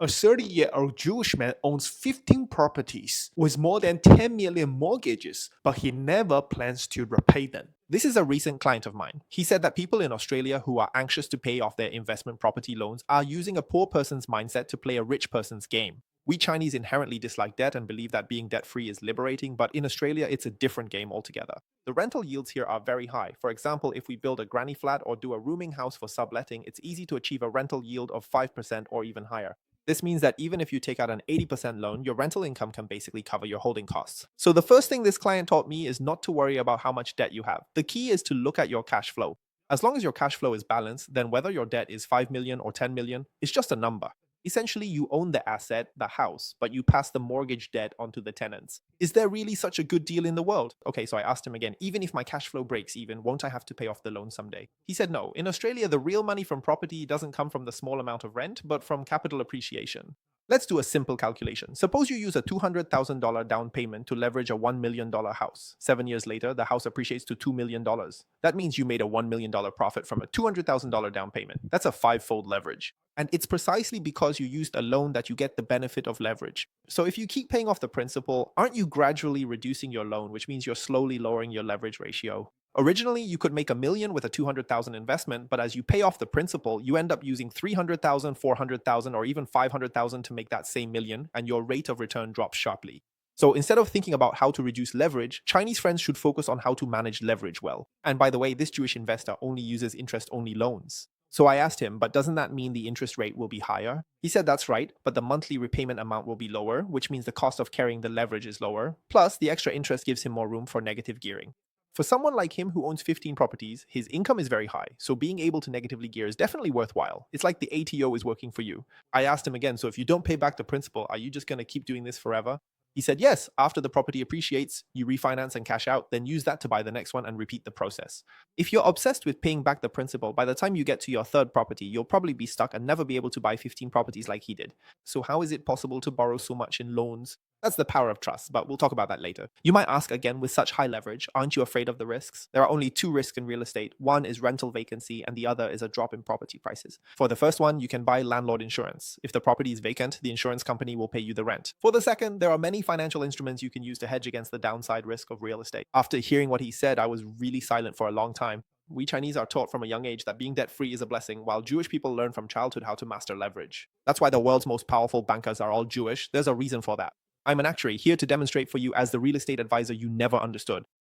A 30-year-old Jewish man owns 15 properties with more than 10 million mortgages, but he never plans to repay them. This is a recent client of mine. He said that people in Australia who are anxious to pay off their investment property loans are using a poor person's mindset to play a rich person's game. We Chinese inherently dislike debt and believe that being debt free is liberating, but in Australia, it's a different game altogether. The rental yields here are very high. For example, if we build a granny flat or do a rooming house for subletting, it's easy to achieve a rental yield of 5% or even higher. This means that even if you take out an 80% loan, your rental income can basically cover your holding costs. So the first thing this client taught me is not to worry about how much debt you have. The key is to look at your cash flow. As long as your cash flow is balanced, then whether your debt is 5 million or 10 million, it's just a number. Essentially, you own the asset, the house, but you pass the mortgage debt onto the tenants. Is there really such a good deal in the world? Okay, so I asked him again, even if my cash flow breaks even, won't I have to pay off the loan someday? He said no. In Australia, the real money from property doesn't come from the small amount of rent, but from capital appreciation. Let's do a simple calculation. Suppose you use a $200,000 down payment to leverage a $1 million house. 7 years later, the house appreciates to $2 million. That means you made a $1 million profit from a $200,000 down payment. That's a five-fold leverage. And it's precisely because you used a loan that you get the benefit of leverage. So if you keep paying off the principal, aren't you gradually reducing your loan, which means you're slowly lowering your leverage ratio? Originally, you could make $1 million with a $200,000 investment, but as you pay off the principal, you end up using $300,000, $400,000, or even $500,000 to make that same million, and your rate of return drops sharply. So instead of thinking about how to reduce leverage, Chinese friends should focus on how to manage leverage well. And by the way, this Jewish investor only uses interest-only loans. So I asked him, but doesn't that mean the interest rate will be higher? He said that's right, but the monthly repayment amount will be lower, which means the cost of carrying the leverage is lower. Plus, the extra interest gives him more room for negative gearing. For someone like him who owns 15 properties, his income is very high, so being able to negatively gear is definitely worthwhile. It's like the ATO is working for you. I asked him again, so if you don't pay back the principal, are you just going to keep doing this forever? He said, yes, after the property appreciates, you refinance and cash out, then use that to buy the next one and repeat the process. If you're obsessed with paying back the principal, by the time you get to your third property, you'll probably be stuck and never be able to buy 15 properties like he did. So how is it possible to borrow so much in loans? That's the power of trust, but we'll talk about that later. You might ask again, with such high leverage, aren't you afraid of the risks? There are only two risks in real estate. One is rental vacancy, and the other is a drop in property prices. For the first one, you can buy landlord insurance. If the property is vacant, the insurance company will pay you the rent. For the second, there are many financial instruments you can use to hedge against the downside risk of real estate. After hearing what he said, I was really silent for a long time. We Chinese are taught from a young age that being debt-free is a blessing, while Jewish people learn from childhood how to master leverage. That's why the world's most powerful bankers are all Jewish. There's a reason for that. I'm an actuary here to demonstrate for you as the real estate advisor you never understood.